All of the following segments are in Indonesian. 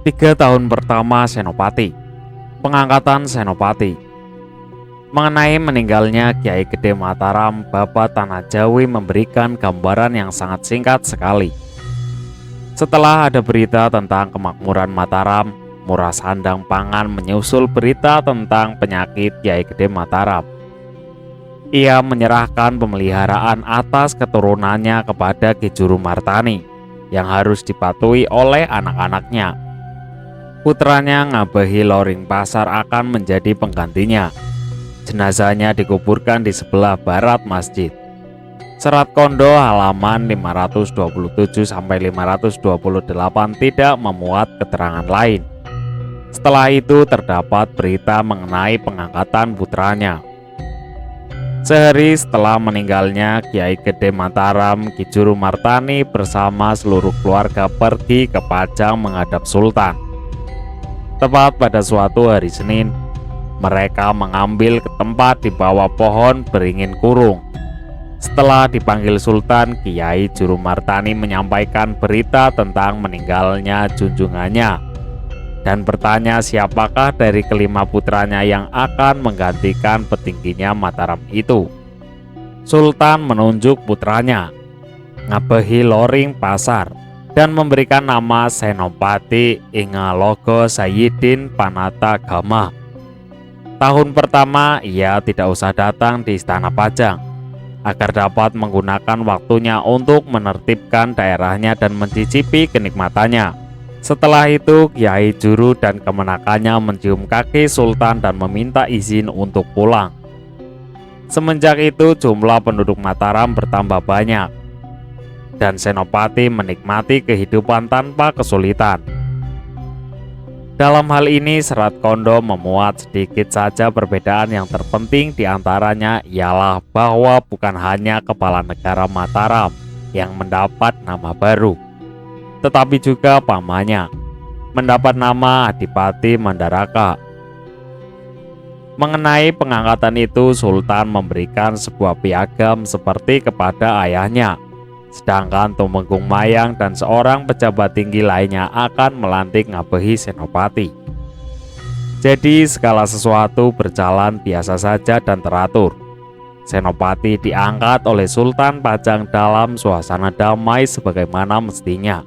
3 tahun pertama Senopati. Pengangkatan Senopati. Mengenai meninggalnya Kiai Gede Mataram, Bapak Tanah Jawi memberikan gambaran yang sangat singkat sekali. Setelah ada berita tentang kemakmuran Mataram, Murah Sandang Pangan menyusul berita tentang penyakit Kiai Gede Mataram. Ia menyerahkan pemeliharaan atas keturunannya kepada Ki Juru Martani yang harus dipatuhi oleh anak-anaknya. Putranya Ngabehi Loring Pasar akan menjadi penggantinya. Jenazahnya dikuburkan di sebelah barat masjid. Serat Kondo halaman 527-528 tidak memuat keterangan lain. Setelah itu terdapat berita mengenai pengangkatan putranya. Sehari setelah meninggalnya Kiai Gede Mataram, Ki Juru Martani bersama seluruh keluarga pergi ke Pajang menghadap Sultan. Tepat pada suatu hari Senin, mereka mengambil ke tempat di bawah pohon beringin kurung. Setelah dipanggil Sultan, Kiai Juru Martani menyampaikan berita tentang meninggalnya junjungannya dan bertanya siapakah dari kelima putranya yang akan menggantikan petingginya Mataram itu. Sultan menunjuk putranya, Ngabehi Loring Pasar, dan memberikan nama Senopati Ingalogo Sayyidin Panata Gama. Tahun pertama ia tidak usah datang di Istana Pajang agar dapat menggunakan waktunya untuk menertibkan daerahnya dan mencicipi kenikmatannya. Setelah itu Kiai Juru dan kemenakannya mencium kaki Sultan dan meminta izin untuk pulang. Semenjak itu jumlah penduduk Mataram bertambah banyak dan Senopati menikmati kehidupan tanpa kesulitan. Dalam hal ini Serat Kondo memuat sedikit saja perbedaan yang terpenting diantaranya ialah bahwa bukan hanya kepala negara Mataram yang mendapat nama baru, tetapi juga pamannya mendapat nama Adipati Mandaraka. Mengenai pengangkatan itu Sultan memberikan sebuah piagam seperti kepada ayahnya, sedangkan Tumenggung Mayang dan seorang pejabat tinggi lainnya akan melantik Ngabehi Senopati. Jadi segala sesuatu berjalan biasa saja dan teratur. Senopati diangkat oleh Sultan Pajang dalam suasana damai sebagaimana mestinya.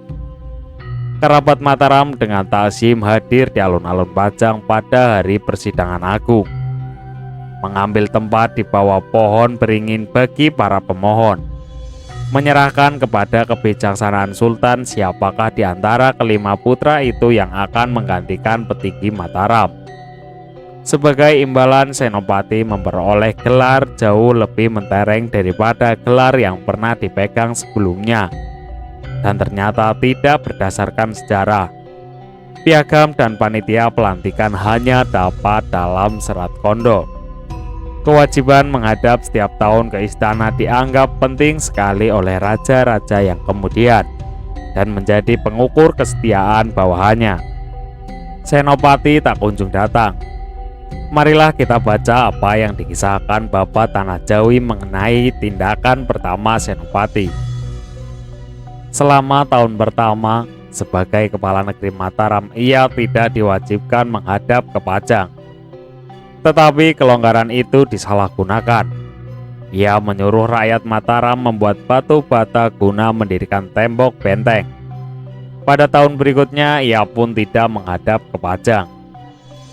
Kerabat Mataram dengan ta'zim hadir di alun-alun Pajang pada hari persidangan agung, mengambil tempat di bawah pohon beringin bagi para pemohon, menyerahkan kepada kebijaksanaan Sultan siapakah di antara kelima putra itu yang akan menggantikan petinggi Mataram. Sebagai imbalan Senopati memperoleh gelar jauh lebih mentereng daripada gelar yang pernah dipegang sebelumnya, dan ternyata tidak berdasarkan sejarah. Piagam dan panitia pelantikan hanya dapat dalam Serat Kondo. Kewajiban menghadap setiap tahun ke istana dianggap penting sekali oleh raja-raja yang kemudian dan menjadi pengukur kesetiaan bawahannya. Senopati tak kunjung datang. Marilah kita baca apa yang dikisahkan Bapak Tanah Jawi mengenai tindakan pertama Senopati. Selama tahun pertama sebagai kepala negeri Mataram, ia tidak diwajibkan menghadap ke Pajang. Tetapi kelonggaran itu disalahgunakan. Ia menyuruh rakyat Mataram membuat batu bata guna mendirikan tembok benteng. Pada tahun berikutnya ia pun tidak menghadap ke Pajang.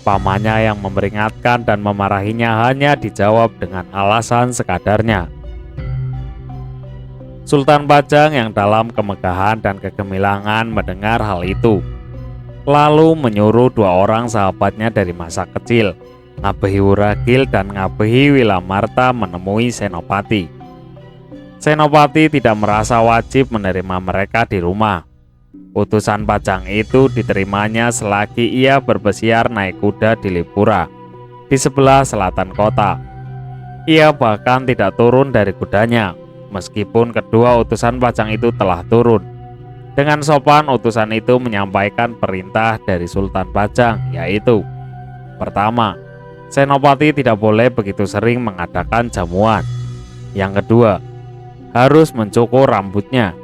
Pamannya yang memperingatkan dan memarahinya hanya dijawab dengan alasan sekadarnya. Sultan Pajang yang dalam kemegahan dan kegemilangan mendengar hal itu, lalu menyuruh dua orang sahabatnya dari masa kecil, Ngabehi Wuragil dan Ngabehi Wilamarta, menemui Senopati. Senopati tidak merasa wajib menerima mereka di rumah. Utusan Pajang itu diterimanya selagi ia berbesiar naik kuda di Lipura, di sebelah selatan kota. Ia bahkan tidak turun dari kudanya, meskipun kedua utusan Pajang itu telah turun. Dengan sopan utusan itu menyampaikan perintah dari Sultan Pajang, yaitu: pertama, Senopati tidak boleh begitu sering mengadakan jamuan. Yang kedua, harus mencukur rambutnya.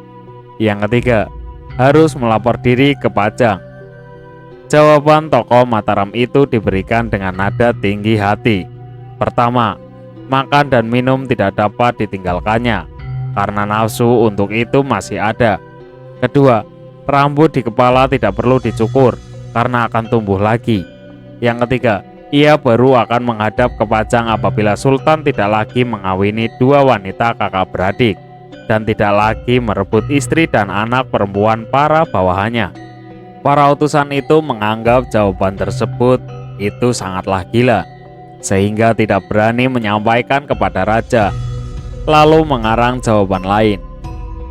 Yang ketiga, harus melapor diri ke Pajang. Jawaban tokoh Mataram itu diberikan dengan nada tinggi hati. Pertama, makan dan minum tidak dapat ditinggalkannya, karena nafsu untuk itu masih ada. Kedua, rambut di kepala tidak perlu dicukur, karena akan tumbuh lagi. Yang ketiga, ia baru akan menghadap ke Pajang apabila Sultan tidak lagi mengawini dua wanita kakak beradik, dan tidak lagi merebut istri dan anak perempuan para bawahannya. Para utusan itu menganggap jawaban tersebut itu sangatlah gila, sehingga tidak berani menyampaikan kepada raja, lalu mengarang jawaban lain.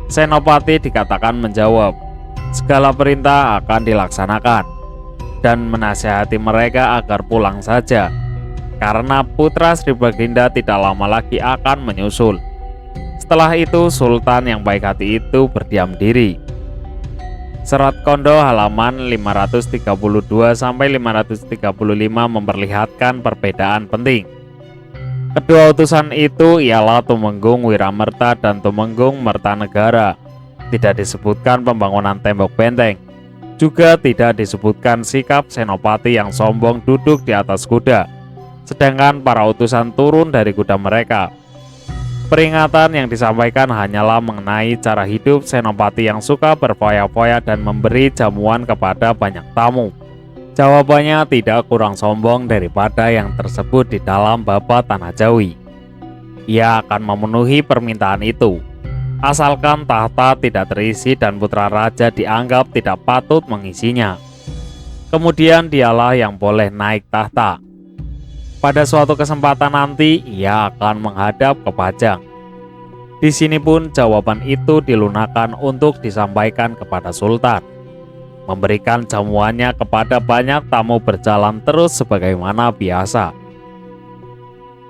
Senopati dikatakan menjawab, segala perintah akan dilaksanakan, dan menasihati mereka agar pulang saja, karena putra Sri Baginda tidak lama lagi akan menyusul. Setelah itu Sultan yang baik hati itu berdiam diri. Serat Kondo halaman 532-535 memperlihatkan perbedaan penting. Kedua utusan itu ialah Tumenggung Wiramerta dan Tumenggung Mertanegara. Tidak disebutkan pembangunan tembok benteng. Juga tidak disebutkan sikap Senopati yang sombong duduk di atas kuda, sedangkan para utusan turun dari kuda mereka. Peringatan yang disampaikan hanyalah mengenai cara hidup Senopati yang suka berfoya-foya dan memberi jamuan kepada banyak tamu. Jawabannya tidak kurang sombong daripada yang tersebut di dalam Babat Tanah Jawi. Ia akan memenuhi permintaan itu, asalkan tahta tidak terisi dan putra raja dianggap tidak patut mengisinya. Kemudian dialah yang boleh naik tahta. Pada suatu kesempatan nanti, ia akan menghadap ke Pajang. Di sini pun jawaban itu dilunakkan untuk disampaikan kepada Sultan. Memberikan jamuannya kepada banyak tamu berjalan terus sebagaimana biasa.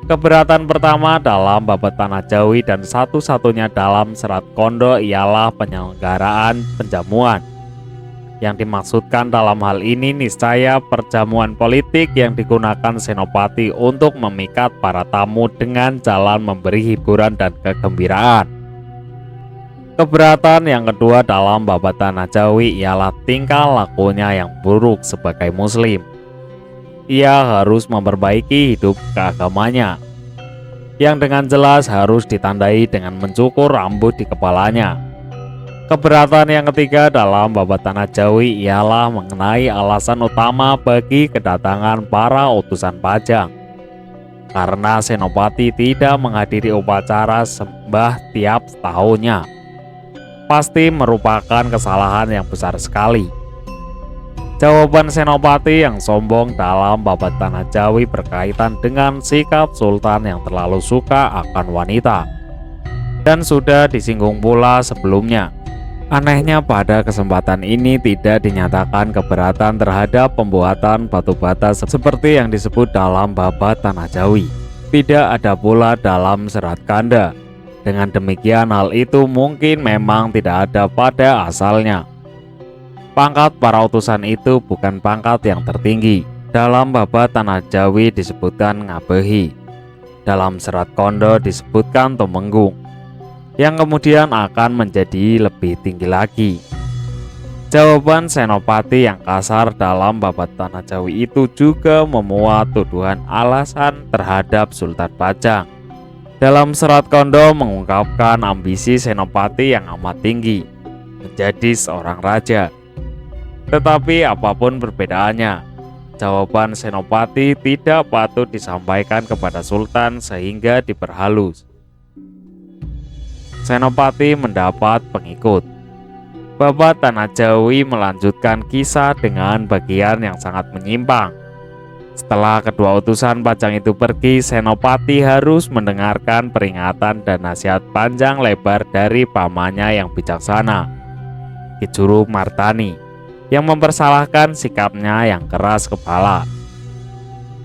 Keberatan pertama dalam Babat Tanah Jawi dan satu-satunya dalam Serat Kondo ialah penyelenggaraan penjamuan. Yang dimaksudkan dalam hal ini niscaya perjamuan politik yang digunakan Senopati untuk memikat para tamu dengan jalan memberi hiburan dan kegembiraan. Keberatan yang kedua dalam Babat Tanah Jawi ialah tingkah lakunya yang buruk sebagai muslim. Ia harus memperbaiki hidup keagamanya, yang dengan jelas harus ditandai dengan mencukur rambut di kepalanya. Keberatan yang ketiga dalam Babat Tanah Jawi ialah mengenai alasan utama bagi kedatangan para utusan Pajang. Karena Senopati tidak menghadiri upacara sembah tiap tahunnya, pasti merupakan kesalahan yang besar sekali. Jawaban Senopati yang sombong dalam Babat Tanah Jawi berkaitan dengan sikap Sultan yang terlalu suka akan wanita, dan sudah disinggung pula sebelumnya. Anehnya pada kesempatan ini tidak dinyatakan keberatan terhadap pembuatan batu bata seperti yang disebut dalam Babat Tanah Jawi. Tidak ada pula dalam Serat Kanda. Dengan demikian hal itu mungkin memang tidak ada pada asalnya. Pangkat para utusan itu bukan pangkat yang tertinggi. Dalam Babat Tanah Jawi disebutkan Ngabehi. Dalam Serat Kondo disebutkan Tumenggung, yang kemudian akan menjadi lebih tinggi lagi. Jawaban Senopati yang kasar dalam Babat Tanah Jawi itu juga memuat tuduhan alasan terhadap Sultan Pajang. Dalam Serat Kondo mengungkapkan ambisi Senopati yang amat tinggi, menjadi seorang raja. Tetapi apapun perbedaannya, jawaban Senopati tidak patut disampaikan kepada Sultan sehingga diperhalus. Senopati mendapat pengikut. Babat Tanah Jawi melanjutkan kisah dengan bagian yang sangat menyimpang. Setelah kedua utusan Pajang itu pergi, Senopati harus mendengarkan peringatan dan nasihat panjang lebar dari pamannya yang bijaksana, Ki Juru Martani, yang mempersalahkan sikapnya yang keras kepala.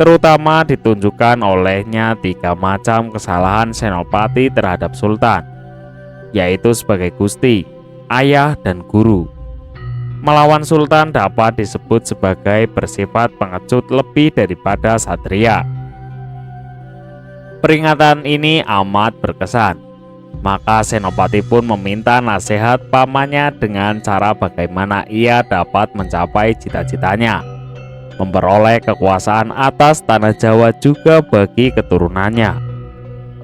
Terutama ditunjukkan olehnya 3 macam kesalahan Senopati terhadap Sultan, yaitu sebagai gusti, ayah, dan guru. Melawan Sultan dapat disebut sebagai bersifat pengecut lebih daripada satria. Peringatan ini amat berkesan. Maka Senopati pun meminta nasihat pamannya dengan cara bagaimana ia dapat mencapai cita-citanya. memperoleh kekuasaan atas tanah Jawa juga bagi keturunannya.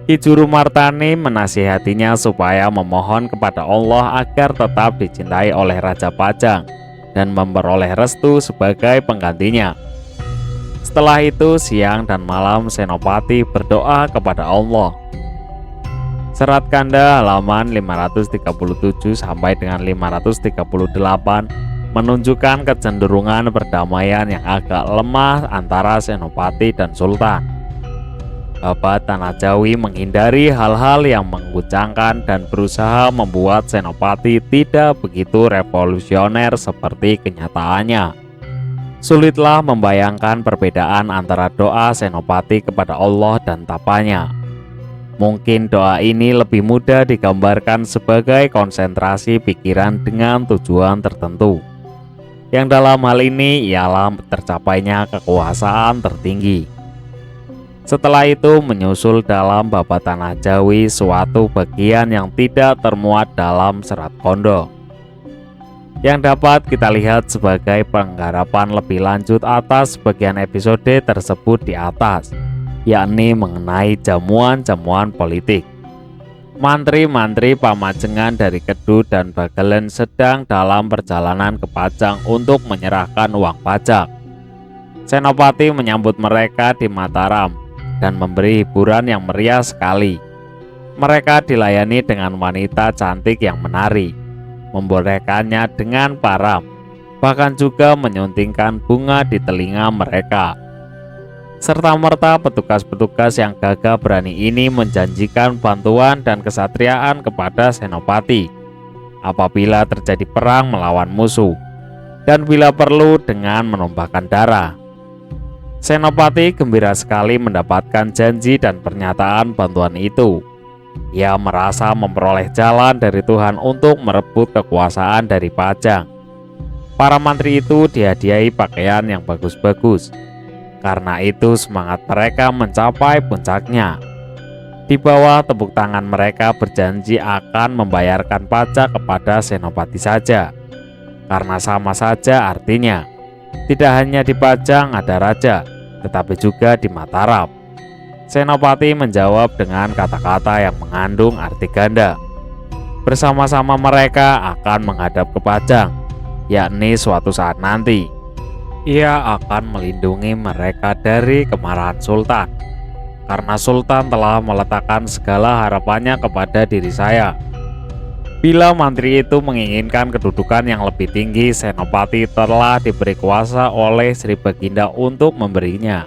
Ki Juru Martani menasihatinya supaya memohon kepada Allah agar tetap dicintai oleh Raja Pajang dan memperoleh restu sebagai penggantinya. Setelah itu siang dan malam Senopati berdoa kepada Allah. Serat Kanda halaman 537 sampai dengan 538 menunjukkan kecenderungan perdamaian yang agak lemah antara Senopati dan Sultan. Babat Tanah Jawi menghindari hal-hal yang mengguncangkan dan berusaha membuat Senopati tidak begitu revolusioner seperti kenyataannya. Sulitlah membayangkan perbedaan antara doa Senopati kepada Allah dan tapanya. Mungkin doa ini lebih mudah digambarkan sebagai konsentrasi pikiran dengan tujuan tertentu, yang dalam hal ini ialah tercapainya kekuasaan tertinggi. Setelah itu menyusul dalam Babat Tanah Jawi suatu bagian yang tidak termuat dalam Serat Kondo, yang dapat kita lihat sebagai penggarapan lebih lanjut atas bagian episode tersebut di atas, yakni mengenai jamuan-jamuan politik. Mantri-mantri pamajengan dari Kedu dan Bagelen sedang dalam perjalanan ke Pajang untuk menyerahkan uang pajak. Senopati menyambut mereka di Mataram dan memberi hiburan yang meriah sekali. Mereka dilayani dengan wanita cantik yang menari, membolehkannya dengan param, bahkan juga menyuntingkan bunga di telinga mereka. Serta-merta petugas-petugas yang gagah berani ini menjanjikan bantuan dan kesatriaan kepada Senopati apabila terjadi perang melawan musuh, dan bila perlu dengan menumpahkan darah. Senopati gembira sekali mendapatkan janji dan pernyataan bantuan itu. Ia merasa memperoleh jalan dari Tuhan untuk merebut kekuasaan dari Pajang. Para mantri itu dihadiahi pakaian yang bagus-bagus. Karena itu semangat mereka mencapai puncaknya. Di bawah tepuk tangan mereka berjanji akan membayarkan pajak kepada Senopati saja. Karena sama saja artinya, tidak hanya di Pajang ada raja, tetapi juga di Mataram. Senopati menjawab dengan kata-kata yang mengandung arti ganda. Bersama-sama mereka akan menghadap ke Pajang, yakni suatu saat nanti. Ia akan melindungi mereka dari kemarahan Sultan, karena Sultan telah meletakkan segala harapannya kepada diri saya. Bila mantri itu menginginkan kedudukan yang lebih tinggi, Senopati telah diberi kuasa oleh Sri Baginda untuk memberinya.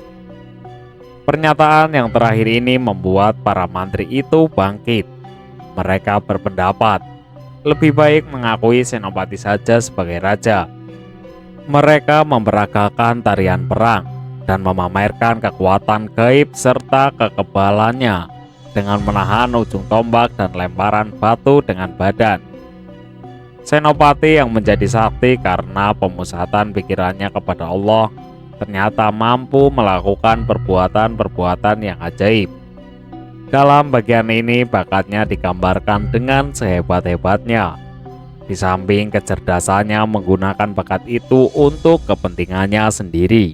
Pernyataan yang terakhir ini membuat para mantri itu bangkit. Mereka berpendapat lebih baik mengakui Senopati saja sebagai raja. Mereka memperagakan tarian perang dan memamerkan kekuatan gaib serta kekebalannya dengan menahan ujung tombak dan lemparan batu dengan badan. Senopati yang menjadi sakti karena pemusatan pikirannya kepada Allah ternyata mampu melakukan perbuatan-perbuatan yang ajaib. Dalam bagian ini bakatnya digambarkan dengan sehebat-hebatnya. Di samping kecerdasannya menggunakan bakat itu untuk kepentingannya sendiri.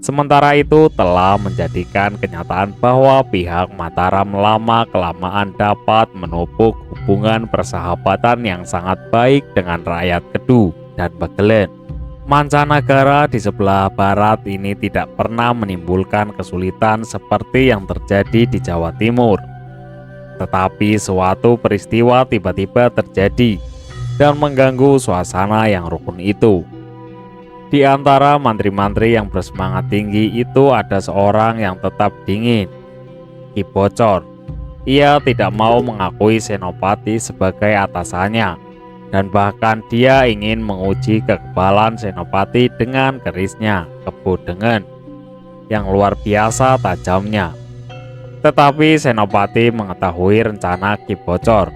Sementara itu telah menjadikan kenyataan bahwa pihak Mataram lama-kelamaan dapat menupuk hubungan persahabatan yang sangat baik dengan rakyat Kedu dan Bagelen. Mancanegara di sebelah barat ini tidak pernah menimbulkan kesulitan seperti yang terjadi di Jawa Timur. Tetapi suatu peristiwa tiba-tiba terjadi dan mengganggu suasana yang rukun itu. Di antara mantri-mantri yang bersemangat tinggi itu ada seorang yang tetap dingin, Ki Bocor. Ia tidak mau mengakui Senopati sebagai atasannya, dan bahkan dia ingin menguji kekebalan Senopati dengan kerisnya, kebudengan yang luar biasa tajamnya. Tetapi Senopati mengetahui rencana Ki Bocor.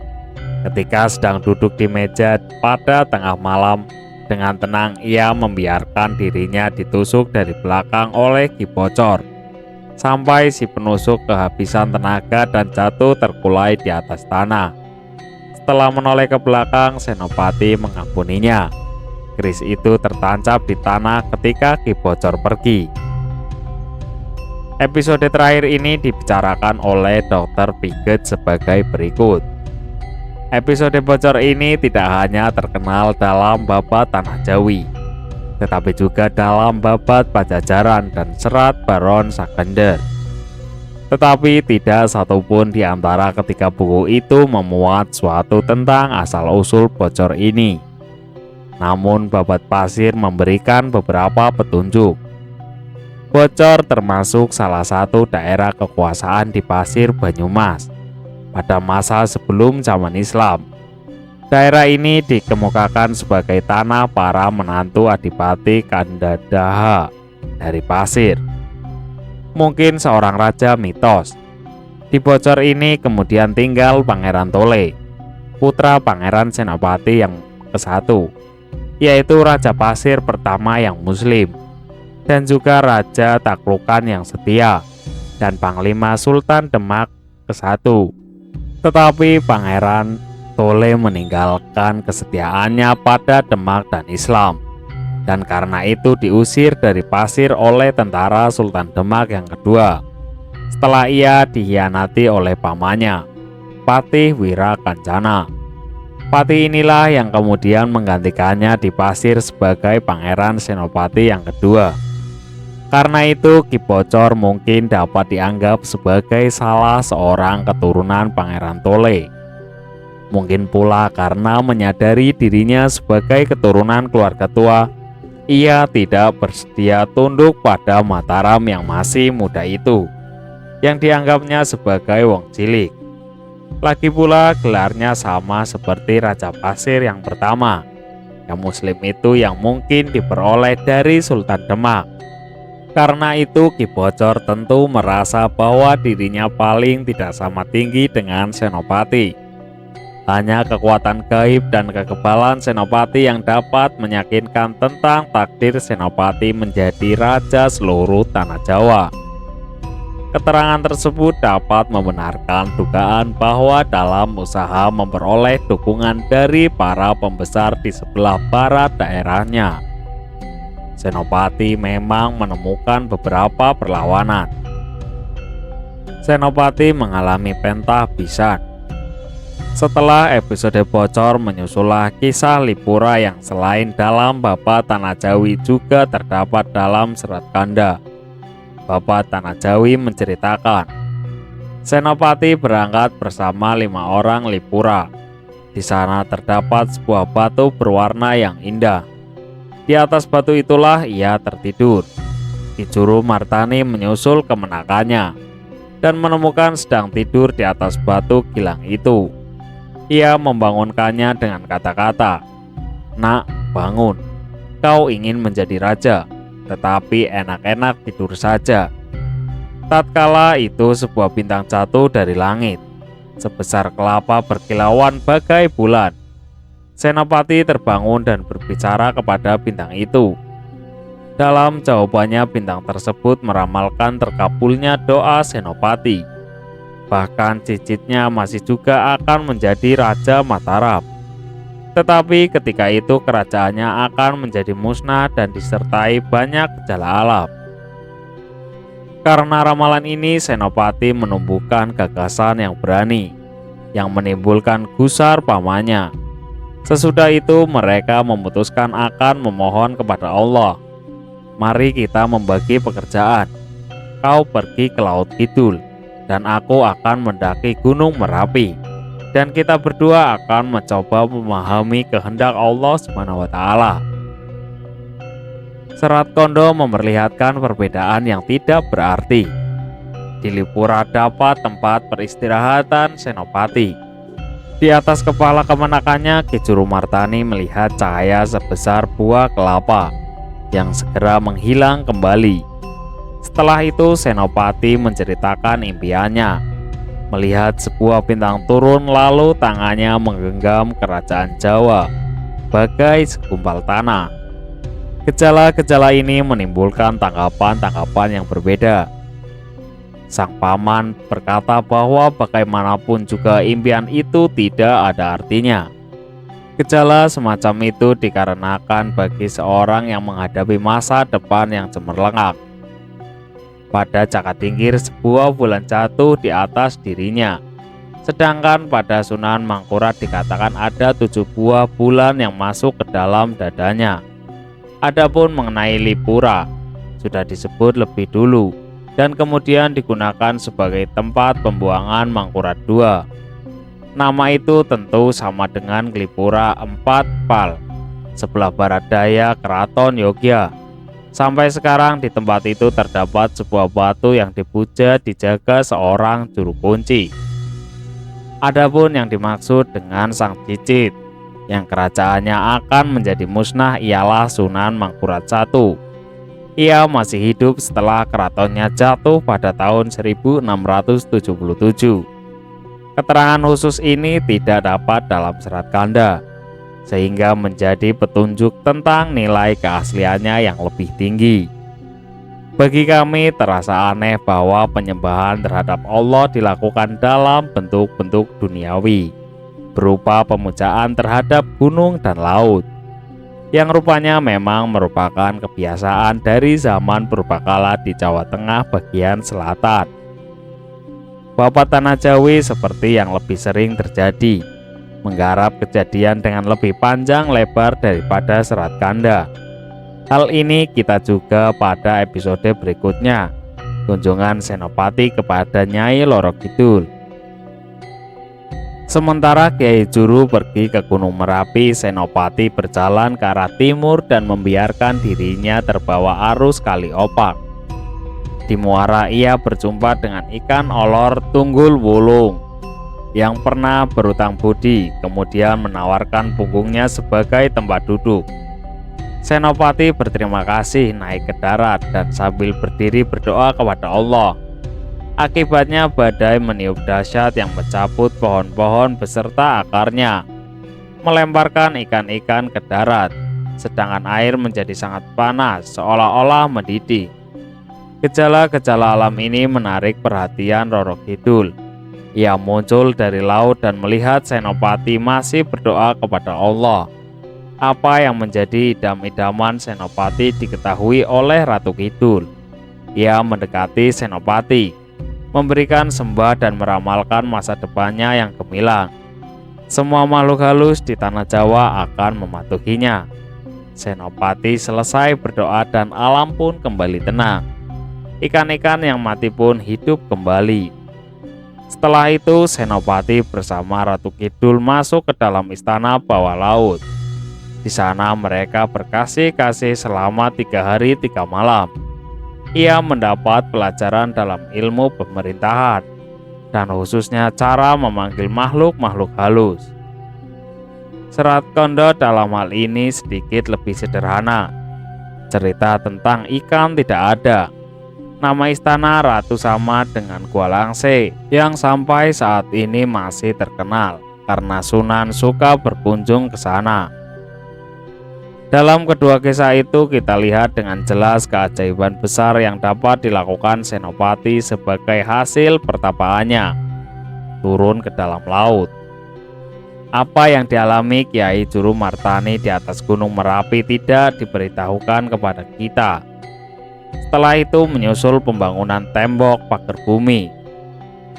Ketika sedang duduk di meja pada tengah malam, dengan tenang ia membiarkan dirinya ditusuk dari belakang oleh Ki Bocor, sampai si penusuk kehabisan tenaga dan jatuh terkulai di atas tanah. Setelah menoleh ke belakang, Senopati mengampuninya. keris itu tertancap di tanah ketika Ki Bocor pergi. Episode terakhir ini dibicarakan oleh Dr. Piget sebagai berikut. Episode bocor ini tidak hanya terkenal dalam babat Tanah Jawi, tetapi juga dalam babat Pajajaran dan serat Baron Sagender. Tetapi tidak satupun di antara ketiga buku itu memuat suatu tentang asal-usul bocor ini. Namun babat Pasir memberikan beberapa petunjuk. Bocor termasuk salah satu daerah kekuasaan di Pasir Banyumas pada masa sebelum zaman Islam. Daerah ini dikemukakan sebagai tanah para menantu Adipati Kandadaha dari Pasir. Mungkin seorang raja mitos. Di Bocor ini kemudian tinggal Pangeran Tole, putra Pangeran Senopati yang ke-1, yaitu Raja Pasir pertama yang Muslim, dan juga Raja Taklukan yang setia, dan Panglima Sultan Demak ke-1. Tetapi Pangeran Tole meninggalkan kesetiaannya pada Demak dan Islam, dan karena itu diusir dari Pasir oleh tentara Sultan Demak yang kedua, setelah ia dikhianati oleh pamannya, Patih Wirakancana. Patih inilah yang kemudian menggantikannya di Pasir sebagai Pangeran Senopati yang kedua. Karena itu Ki Bocor mungkin dapat dianggap sebagai salah seorang keturunan Pangeran Tole. Mungkin pula karena menyadari dirinya sebagai keturunan keluarga tua, ia tidak bersedia tunduk pada Mataram yang masih muda itu, yang dianggapnya sebagai wong cilik. Lagi pula gelarnya sama seperti Raja Pasir yang pertama, yang Muslim itu yang mungkin diperoleh dari Sultan Demak. Karena itu Ki Bocor tentu merasa bahwa dirinya paling tidak sama tinggi dengan Senopati. Hanya kekuatan gaib dan kekebalan Senopati yang dapat meyakinkan tentang takdir Senopati menjadi raja seluruh tanah Jawa. Keterangan tersebut dapat membenarkan dugaan bahwa dalam usaha memperoleh dukungan dari para pembesar di sebelah barat daerahnya, Senopati memang menemukan beberapa perlawanan. Senopati mengalami pentah pisan. Setelah episode bocor menyusulah kisah Lipura yang selain dalam babat Tanah Jawi juga terdapat dalam Serat Kanda. Babat Tanah Jawi menceritakan, Senopati berangkat bersama 5 orang Lipura. Di sana terdapat sebuah batu berwarna yang indah. Di atas batu itulah ia tertidur. Ki Juru Martani menyusul kemenakannya dan menemukan sedang tidur di atas batu gilang itu. Ia membangunkannya dengan kata-kata, "Nak, bangun. Kau ingin menjadi raja, tetapi enak-enak tidur saja." Tatkala itu sebuah bintang jatuh dari langit, sebesar kelapa berkilauan bagai bulan. Senopati terbangun dan berbicara kepada bintang itu. Dalam jawabannya bintang tersebut meramalkan terkabulnya doa Senopati. Bahkan cicitnya masih juga akan menjadi Raja Mataram. Tetapi ketika itu kerajaannya akan menjadi musnah dan disertai banyak gejala alam. Karena ramalan ini Senopati menumbuhkan gagasan yang berani, yang menimbulkan gusar pamannya. Sesudah itu mereka memutuskan akan memohon kepada Allah, "Mari kita membagi pekerjaan. Kau pergi ke Laut Kidul, dan aku akan mendaki Gunung Merapi, dan kita berdua akan mencoba memahami kehendak Allah SWT." Serat Kondo memperlihatkan perbedaan yang tidak berarti. Di Lipura dapat tempat peristirahatan Senopati. Di atas kepala kemenakannya Ki Juru Martani melihat cahaya sebesar buah kelapa yang segera menghilang kembali. Setelah itu Senopati menceritakan impiannya, melihat sebuah bintang turun lalu tangannya menggenggam kerajaan Jawa bagai segumpal tanah. Gejala-gejala ini menimbulkan tanggapan-tanggapan yang berbeda. Sang paman berkata bahwa bagaimanapun juga impian itu tidak ada artinya. Gejala semacam itu dikarenakan bagi seorang yang menghadapi masa depan yang cemerlang. Pada Cakatingkir, sebuah bulan jatuh di atas dirinya. Sedangkan pada Sunan Mangkurat dikatakan ada 7 buah bulan yang masuk ke dalam dadanya. Adapun mengenai Lipura, sudah disebut lebih dulu dan kemudian digunakan sebagai tempat pembuangan Mangkurat II. Nama itu tentu sama dengan Lipura 4 Pal, sebelah barat daya Keraton Yogya. Sampai sekarang di tempat itu terdapat sebuah batu yang dipuja dijaga seorang juru kunci. Adapun yang dimaksud dengan Sang Cicit, yang kerajaannya akan menjadi musnah ialah Sunan Mangkurat I. Ia masih hidup setelah keratonnya jatuh pada tahun 1677. Keterangan khusus ini tidak dapat dalam Serat Kanda, sehingga menjadi petunjuk tentang nilai keasliannya yang lebih tinggi. Bagi kami terasa aneh bahwa penyembahan terhadap Allah dilakukan dalam bentuk-bentuk duniawi, berupa pemujaan terhadap gunung dan laut, yang rupanya memang merupakan kebiasaan dari zaman purbakala di Jawa Tengah bagian selatan. Bapak Tanah Jawi seperti yang lebih sering terjadi, menggarap kejadian dengan lebih panjang lebar daripada Serat Kanda. Hal ini kita juga pada episode berikutnya, kunjungan Senopati kepada Nyai Loro Kidul. Sementara Kiai Juru pergi ke Gunung Merapi, Senopati berjalan ke arah timur dan membiarkan dirinya terbawa arus Kali Opak. Di muara ia berjumpa dengan ikan olor Tunggul Wulung yang pernah berutang budi, kemudian menawarkan punggungnya sebagai tempat duduk. Senopati berterima kasih, naik ke darat dan sambil berdiri berdoa kepada Allah. Akibatnya badai meniup dahsyat yang mencabut pohon-pohon beserta akarnya, melemparkan ikan-ikan ke darat, sedangkan air menjadi sangat panas, seolah-olah mendidih. Gejala-gejala alam ini menarik perhatian Roro Kidul. Ia muncul dari laut dan melihat Senopati masih berdoa kepada Allah. Apa yang menjadi idam-idaman Senopati diketahui oleh Ratu Kidul. Ia mendekati Senopati, memberikan sembah dan meramalkan masa depannya yang gemilang. Semua makhluk halus di tanah Jawa akan mematuhinya. Senopati selesai berdoa dan alam pun kembali tenang. Ikan-ikan yang mati pun hidup kembali. Setelah itu Senopati bersama Ratu Kidul masuk ke dalam istana bawah laut. Di sana mereka berkasih-kasih selama 3 hari 3 malam. Ia mendapat pelajaran dalam ilmu pemerintahan, dan khususnya cara memanggil makhluk-makhluk halus. Serat Kanda dalam hal ini sedikit lebih sederhana. Cerita tentang ikan tidak ada. Nama istana Ratu sama dengan Gua Langse yang sampai saat ini masih terkenal karena Sunan suka berkunjung ke sana. Dalam kedua kisah itu kita lihat dengan jelas keajaiban besar yang dapat dilakukan Senopati sebagai hasil pertapaannya, turun ke dalam laut. Apa yang dialami Kiai Juru Martani di atas Gunung Merapi tidak diberitahukan kepada kita. Setelah itu menyusul pembangunan tembok pagar bumi.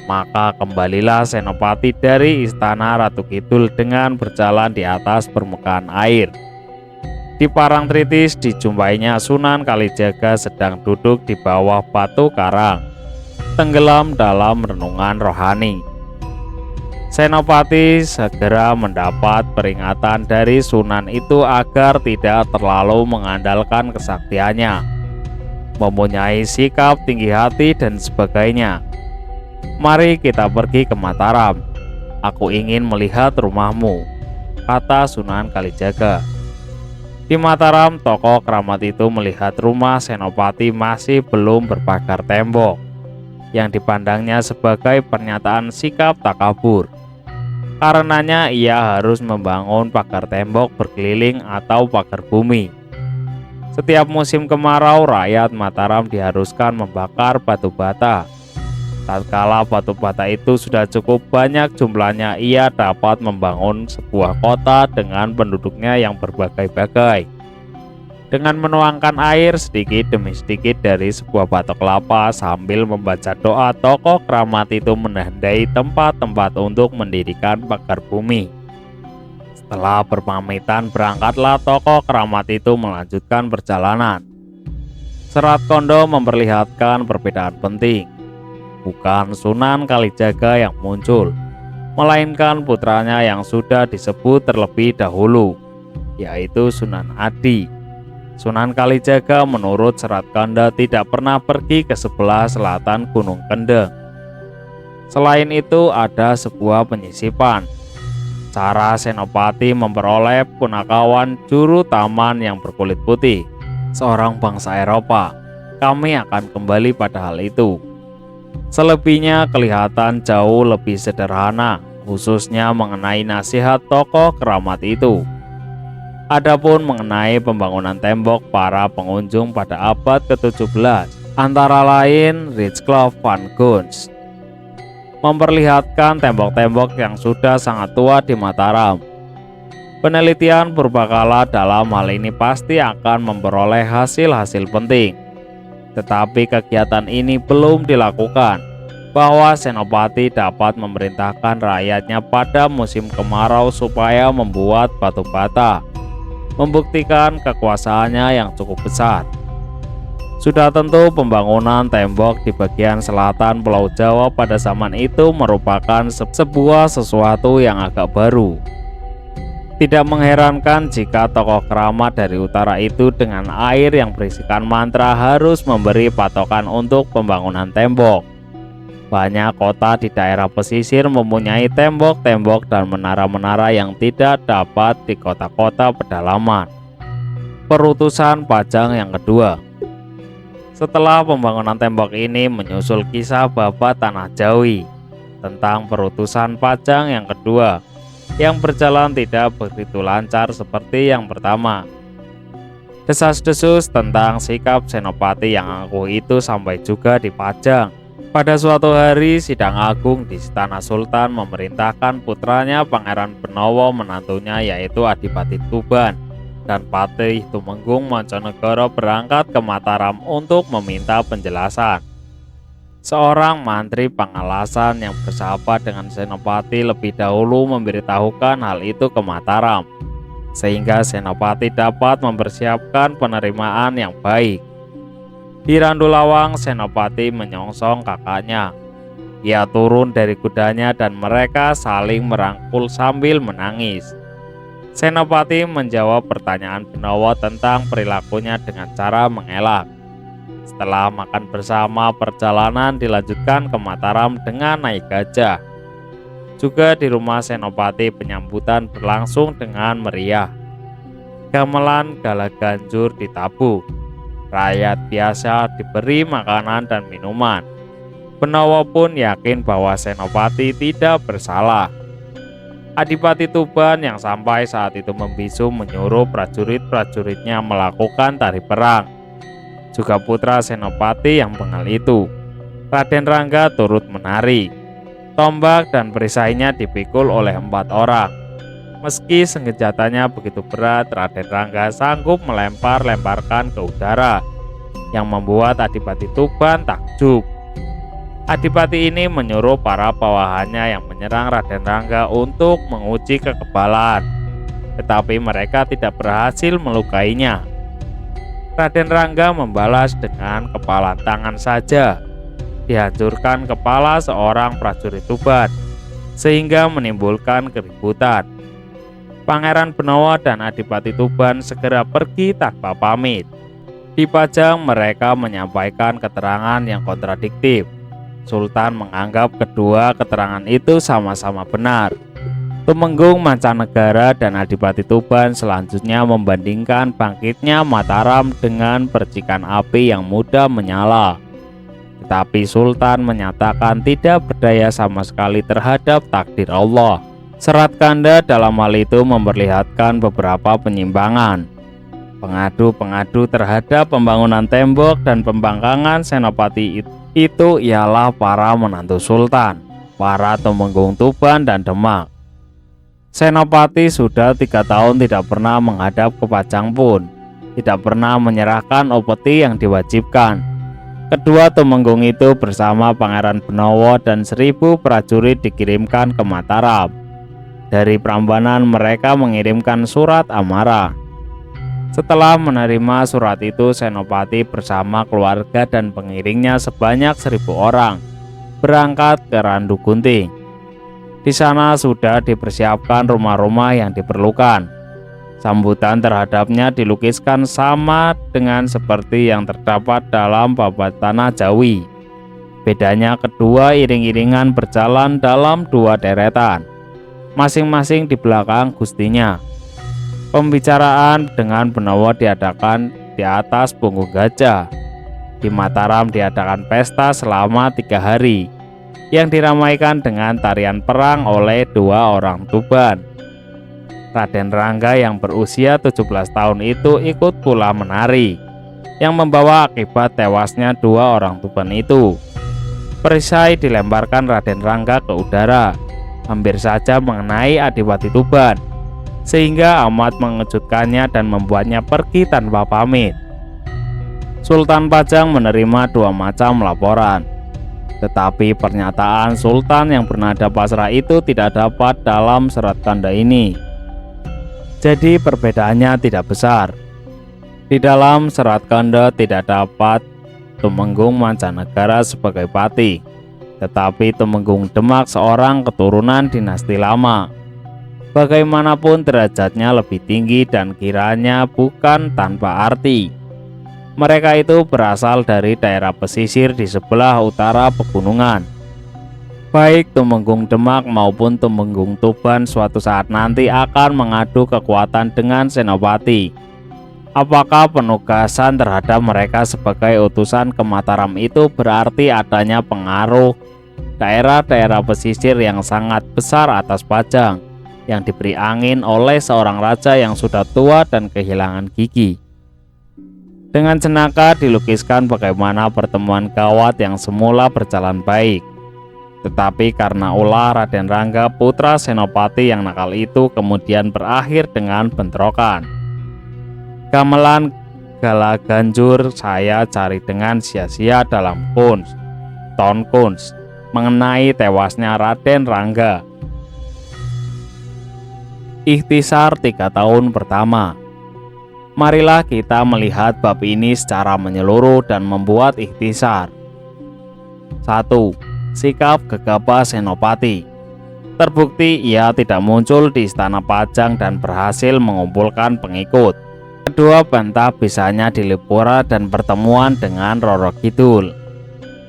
Maka kembalilah Senopati dari istana Ratu Kidul dengan berjalan di atas permukaan air. Di Parangtritis dijumpainya Sunan Kalijaga sedang duduk di bawah batu karang, tenggelam dalam renungan rohani. Senopati segera mendapat peringatan dari Sunan itu agar tidak terlalu mengandalkan kesaktiannya, mempunyai sikap tinggi hati dan sebagainya. Mari kita pergi ke Mataram. Aku ingin melihat rumahmu, kata Sunan Kalijaga. Di Mataram, tokoh keramat itu melihat rumah Senopati masih belum berpagar tembok, yang dipandangnya sebagai pernyataan sikap takabur. Karenanya ia harus membangun pagar tembok berkeliling atau pagar bumi. Setiap musim kemarau, rakyat Mataram diharuskan membakar batu bata. Tatkala batu bata itu sudah cukup banyak jumlahnya, ia dapat membangun sebuah kota dengan penduduknya yang berbagai-bagai. Dengan menuangkan air sedikit demi sedikit dari sebuah batok kelapa sambil membaca doa, tokoh keramat itu menandai tempat-tempat untuk mendirikan pagar bumi. Setelah berpamitan, berangkatlah tokoh keramat itu melanjutkan perjalanan. Serat Kondo memperlihatkan perbedaan penting. Bukan Sunan Kalijaga yang muncul, melainkan putranya yang sudah disebut terlebih dahulu, yaitu Sunan Adi. Sunan Kalijaga menurut Serat Kondo tidak pernah pergi ke sebelah selatan Gunung Kendeng. Selain itu ada sebuah penyisipan. Cara Senopati memperoleh punakawan juru taman yang berkulit putih, seorang bangsa Eropa. Kami akan kembali pada hal itu. Selebihnya kelihatan jauh lebih sederhana, khususnya mengenai nasihat tokoh keramat itu. Adapun mengenai pembangunan tembok para pengunjung pada abad ke-17, antara lain Ridgecroft van Guns, memperlihatkan tembok-tembok yang sudah sangat tua di Mataram. Penelitian purbakala dalam hal ini pasti akan memperoleh hasil-hasil penting. Tetapi kegiatan ini belum dilakukan, bahwa Senopati dapat memerintahkan rakyatnya pada musim kemarau supaya membuat batu bata, membuktikan kekuasaannya yang cukup besar. Sudah tentu pembangunan tembok di bagian selatan Pulau Jawa pada zaman itu merupakan sebuah sesuatu yang agak baru. Tidak mengherankan jika tokoh keramat dari utara itu dengan air yang berisikan mantra harus memberi patokan untuk pembangunan tembok. Banyak kota di daerah pesisir mempunyai tembok-tembok dan menara-menara yang tidak dapat di kota-kota pedalaman. Perutusan Pajang yang kedua. Setelah pembangunan tembok ini menyusul kisah babat Tanah Jawi tentang perutusan Pajang yang kedua, yang berjalan tidak begitu lancar seperti yang pertama. Desas-desus tentang sikap Senopati yang angkuh itu sampai juga di Pajang. Pada suatu hari sidang agung di Istana Sultan memerintahkan putranya Pangeran Benowo, menantunya yaitu Adipati Tuban, dan Patih Tumenggung Monconegoro berangkat ke Mataram untuk meminta penjelasan. Seorang mantri pangalasan yang bersahabat dengan Senopati lebih dahulu memberitahukan hal itu ke Mataram, sehingga Senopati dapat mempersiapkan penerimaan yang baik. Di Randu Lawang, Senopati menyongsong kakaknya. Ia turun dari kudanya dan mereka saling merangkul sambil menangis. Senopati menjawab pertanyaan Benowo tentang perilakunya dengan cara mengelak. Setelah makan bersama, perjalanan dilanjutkan ke Mataram dengan naik gajah. Juga di rumah Senopati penyambutan berlangsung dengan meriah. Gamelan Galaganjur ditabuh. Rakyat biasa diberi makanan dan minuman. Benowo pun yakin bahwa Senopati tidak bersalah. Adipati Tuban yang sampai saat itu membisu menyuruh prajurit-prajuritnya melakukan tari perang. Juga putra Senopati yang bengal itu, Raden Rangga, turut menari. Tombak dan perisainya dipikul oleh 4 orang. Meski senjatanya begitu berat, Raden Rangga sanggup melempar-lemparkan ke udara, yang membuat Adipati Tuban takjub. Adipati ini menyuruh para bawahannya yang menyerang Raden Rangga untuk menguji kekebalan, tetapi mereka tidak berhasil melukainya. Raden Rangga membalas dengan kepalan tangan saja. Dihancurkan kepala seorang prajurit Tuban, sehingga menimbulkan keributan. Pangeran Benowo dan Adipati Tuban segera pergi tanpa pamit. Di Pajang mereka menyampaikan keterangan yang kontradiktif. Sultan menganggap kedua keterangan itu sama-sama benar. Tumenggung Mancanegara dan Adipati Tuban selanjutnya membandingkan bangkitnya Mataram dengan percikan api yang mudah menyala. Tetapi Sultan menyatakan tidak berdaya sama sekali terhadap takdir Allah. Serat Kanda dalam hal itu memperlihatkan beberapa penyimpangan. Pengadu-pengadu terhadap pembangunan tembok dan pembangkangan Senopati Itu ialah para menantu sultan, para tumenggung Tuban dan Demak. Senopati sudah 3 tahun tidak pernah menghadap ke Pajang pun, tidak pernah menyerahkan upeti yang diwajibkan. Kedua tumenggung itu bersama Pangeran Benowo dan 1.000 prajurit dikirimkan ke Mataram. Dari Prambanan mereka mengirimkan surat amarah. Setelah menerima surat itu, Senopati bersama keluarga dan pengiringnya sebanyak 1.000 orang berangkat ke Randu Gunting. Di sana sudah dipersiapkan rumah-rumah yang diperlukan. Sambutan terhadapnya dilukiskan sama dengan seperti yang terdapat dalam Babat Tanah Jawi. Bedanya kedua iring-iringan berjalan dalam 2 deretan, masing-masing di belakang gustinya. Pembicaraan dengan Benowo diadakan di atas punggung gajah. Di Mataram diadakan pesta selama 3 hari yang diramaikan dengan tarian perang oleh 2 orang Tuban. Raden Rangga yang berusia 17 tahun itu ikut pula menari, yang membawa akibat tewasnya 2 orang Tuban itu. Perisai dilemparkan Raden Rangga ke udara, hampir saja mengenai Adipati Tuban, sehingga amat mengejutkannya dan membuatnya pergi tanpa pamit. Sultan Pajang menerima 2 macam laporan, tetapi pernyataan Sultan yang bernada pasrah itu tidak dapat dalam serat tanda ini. Jadi perbedaannya tidak besar. Di dalam serat kanda tidak dapat tumenggung mancanegara sebagai pati, tetapi tumenggung Demak seorang keturunan dinasti lama. Bagaimanapun derajatnya lebih tinggi dan kiranya bukan tanpa arti. Mereka itu berasal dari daerah pesisir di sebelah utara pegunungan. Baik tumenggung Demak maupun tumenggung Tuban suatu saat nanti akan mengadu kekuatan dengan Senopati. Apakah penugasan terhadap mereka sebagai utusan ke Mataram itu berarti adanya pengaruh daerah-daerah pesisir yang sangat besar atas Pajang, yang diberi angin oleh seorang raja yang sudah tua dan kehilangan gigi? Dengan jenaka dilukiskan bagaimana pertemuan gawat yang semula berjalan baik, tetapi karena ulah Raden Rangga putra Senopati yang nakal itu kemudian berakhir dengan bentrokan. Gamelan Galaganjur saya cari dengan sia-sia dalam Ton Kunz mengenai tewasnya Raden Rangga. Ikhtisar 3 tahun pertama. Marilah kita melihat bab ini secara menyeluruh dan membuat ikhtisar. 1. Sikap gegabah Senopati. Terbukti ia tidak muncul di istana Pajang dan berhasil mengumpulkan pengikut. Kedua, bantah bisanya di Lipura dan pertemuan dengan Roro Kidul.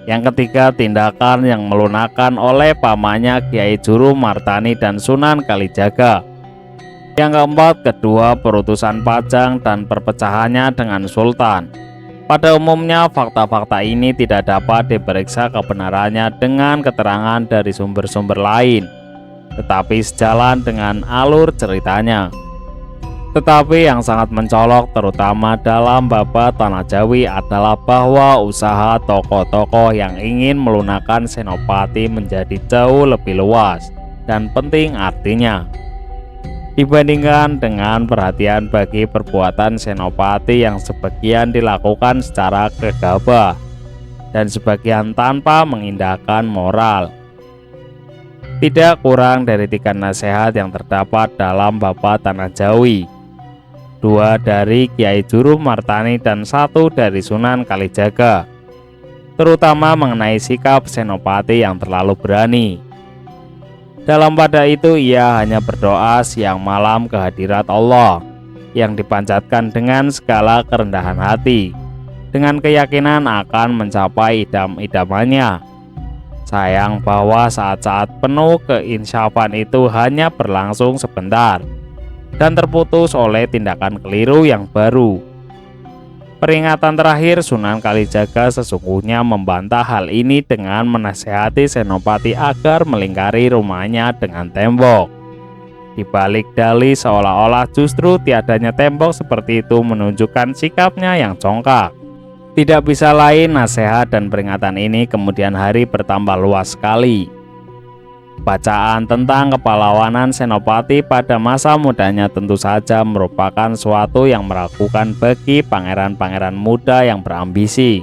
Yang ketiga, tindakan yang melunakkan oleh pamannya Kiai Juru Martani dan Sunan Kalijaga. Yang keempat, kedua perutusan Pajang dan perpecahannya dengan Sultan. Pada umumnya fakta-fakta ini tidak dapat diperiksa kebenarannya dengan keterangan dari sumber-sumber lain, tetapi sejalan dengan alur ceritanya. Tetapi yang sangat mencolok terutama dalam Babat Tanah Jawi adalah bahwa usaha tokoh-tokoh yang ingin melunakkan Senopati menjadi jauh lebih luas dan penting artinya dibandingkan dengan perhatian bagi perbuatan Senopati yang sebagian dilakukan secara gegabah dan sebagian tanpa mengindahkan moral. Tidak kurang dari 3 nasihat yang terdapat dalam Babat Tanah Jawi, 2 dari Kiai Juru Martani dan 1 dari Sunan Kalijaga, terutama mengenai sikap Senopati yang terlalu berani. Dalam pada itu ia hanya berdoa siang malam kehadirat Allah yang dipanjatkan dengan segala kerendahan hati, dengan keyakinan akan mencapai idam-idamannya. Sayang bahwa saat-saat penuh keinsyafan itu hanya berlangsung sebentar dan terputus oleh tindakan keliru yang baru. Peringatan terakhir Sunan Kalijaga sesungguhnya membantah hal ini dengan menasihati Senopati agar melingkari rumahnya dengan tembok. Di balik dalih seolah-olah justru tiadanya tembok seperti itu menunjukkan sikapnya yang congkak. Tidak bisa lain, nasihat dan peringatan ini kemudian hari bertambah luas sekali. Bacaan tentang kepahlawanan Senopati pada masa mudanya tentu saja merupakan suatu yang meragukan bagi pangeran-pangeran muda yang berambisi.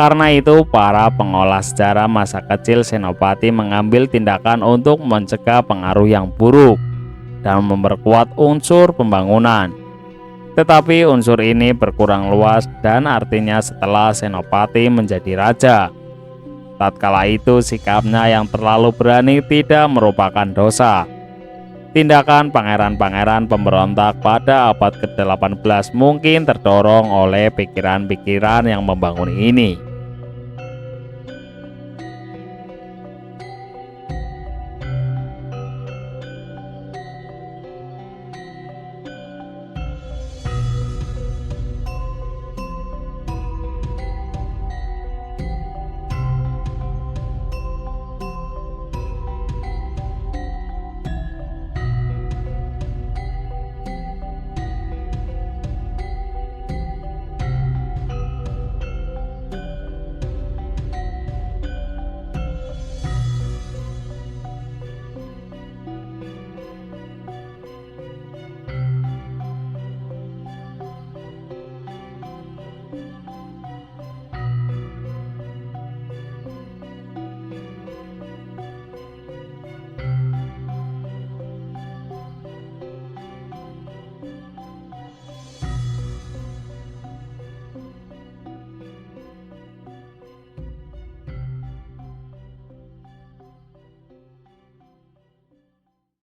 Karena itu, para pengolah sejarah masa kecil Senopati mengambil tindakan untuk mencegah pengaruh yang buruk dan memperkuat unsur pembangunan. Tetapi unsur ini berkurang luas dan artinya setelah Senopati menjadi raja. Tatkala itu sikapnya yang terlalu berani tidak merupakan dosa. Tindakan pangeran-pangeran pemberontak pada abad ke-18 mungkin terdorong oleh pikiran-pikiran yang membangun ini.